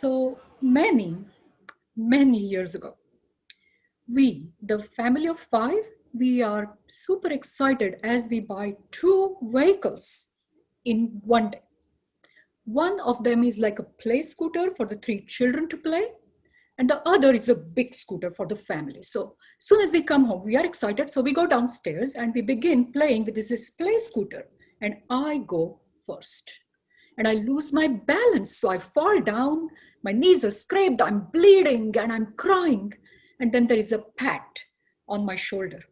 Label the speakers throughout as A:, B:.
A: So many years ago, we, the family of five, we are super excited as we buy two vehicles in one day. One of them is like a play scooter for the three children to play, and the other is a big scooter for the family. So soon as we come home, we are excited. So we go downstairs and we begin playing with this play scooter. And I go first. And I lose my balance. So I fall down. My knees are scraped. I'm bleeding and I'm crying. And then there is a pat on my shoulder.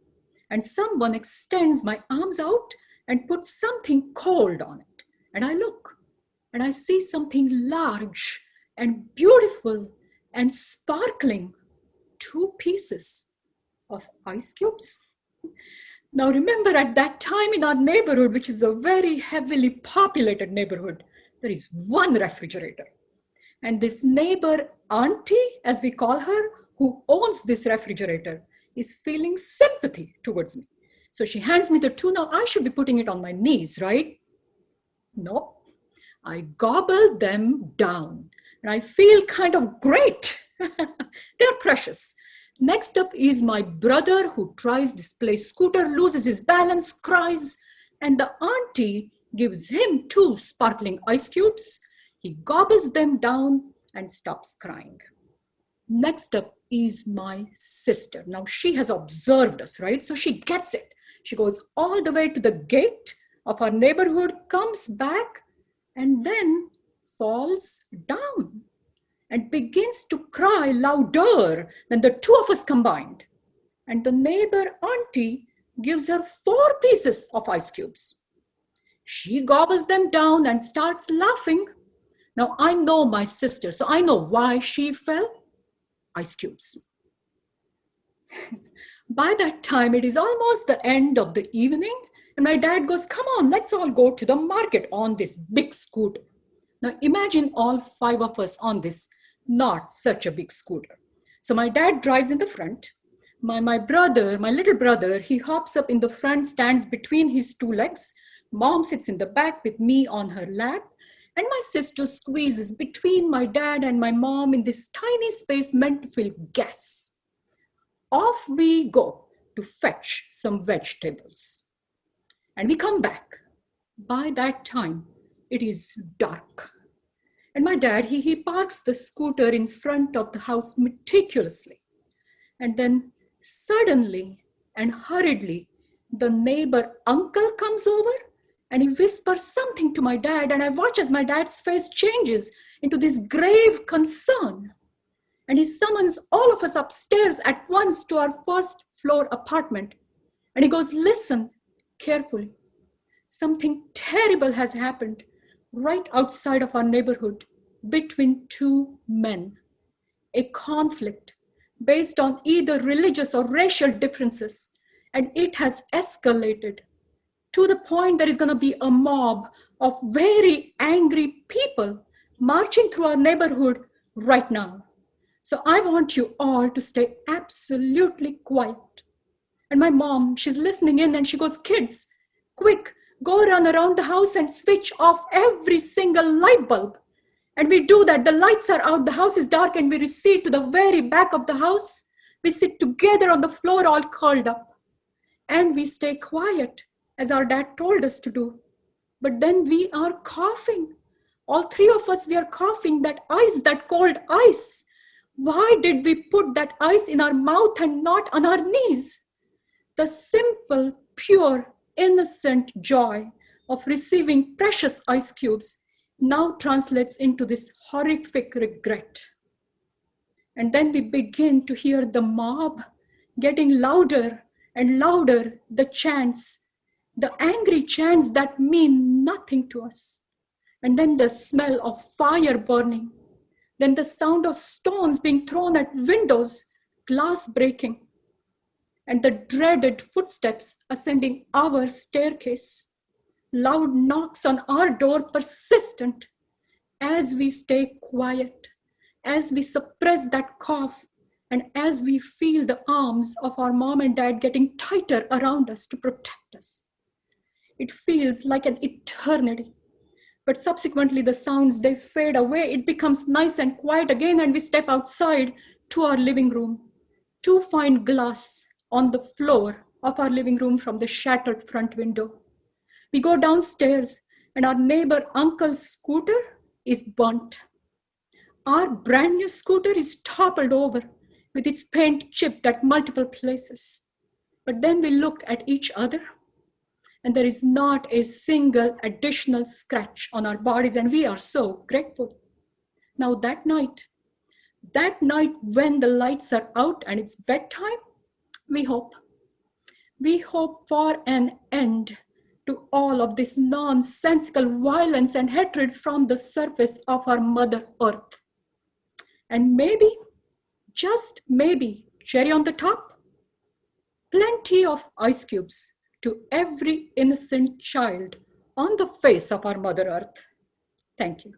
A: And someone extends my arms out and puts something cold on it. And I look and I see something large and beautiful and sparkling, two pieces of ice cubes. Now remember, at that time in our neighborhood, which is a very heavily populated neighborhood, there is one refrigerator. And this neighbor auntie, as we call her, who owns this refrigerator, is feeling sympathy towards me. So she hands me the two. Now I should be putting it on my knees, right? No, I gobble them down and I feel kind of great. They're precious. Next up is my brother who tries this play scooter, loses his balance, cries, and the auntie gives him two sparkling ice cubes. He gobbles them down and stops crying. Next up is my sister. Now she has observed us, right? So she gets it. She goes all the way to the gate of our neighborhood, comes back, and then falls down and begins to cry louder than the two of us combined. And the neighbor auntie gives her four pieces of ice cubes. She gobbles them down and starts laughing. Now I know my sister, so I know why she fell. Ice cubes. By that time, it is almost the end of the evening, and my dad goes, come on, let's all go to the market on this big scooter. Now imagine all five of us on this, not such a big scooter. So my dad drives in the front. My little brother, he hops up in the front, stands between his two legs. Mom sits in the back with me on her lap. And my sister squeezes between my dad and my mom in this tiny space meant to fill gas. Off we go to fetch some vegetables. And we come back. By that time, it is dark. And my dad, he parks the scooter in front of the house meticulously. And then suddenly and hurriedly, the neighbor uncle comes over and he whispers something to my dad. And I watch as my dad's face changes into this grave concern. And he summons all of us upstairs at once to our first floor apartment. And he goes, listen carefully. Something terrible has happened right outside of our neighborhood between two men. A conflict based on either religious or racial differences. And it has escalated to the point there is going to be a mob of very angry people marching through our neighborhood right now. So I want you all to stay absolutely quiet. And my mom, she's listening in and she goes, kids, quick, go run around the house and switch off every single light bulb. And we do that. The lights are out, the house is dark, and we recede to the very back of the house. We sit together on the floor all curled up. And we stay quiet, as our dad told us to do. But then we are coughing. All three of us, we are coughing, that ice, that cold ice. Why did we put that ice in our mouth and not on our knees? The simple, pure, innocent joy of receiving precious ice cubes now translates into this horrific regret. And then we begin to hear the mob getting louder and louder, the chants, the angry chants that mean nothing to us. And then the smell of fire burning. Then the sound of stones being thrown at windows, glass breaking. And the dreaded footsteps ascending our staircase. Loud knocks on our door, persistent. As we stay quiet, as we suppress that cough, and as we feel the arms of our mom and dad getting tighter around us to protect us. It feels like an eternity. But subsequently, the sounds, they fade away. It becomes nice and quiet again, and we step outside to our living room to find glass on the floor of our living room from the shattered front window. We go downstairs, and our neighbor uncle's scooter is burnt. Our brand new scooter is toppled over with its paint chipped at multiple places. But then we look at each other, and there is not a single additional scratch on our bodies, and we are so grateful. Now that night when the lights are out and it's bedtime, we hope. We hope for an end to all of this nonsensical violence and hatred from the surface of our Mother Earth. And maybe, just maybe, cherry on the top, plenty of ice cubes to every innocent child on the face of our Mother Earth. Thank you.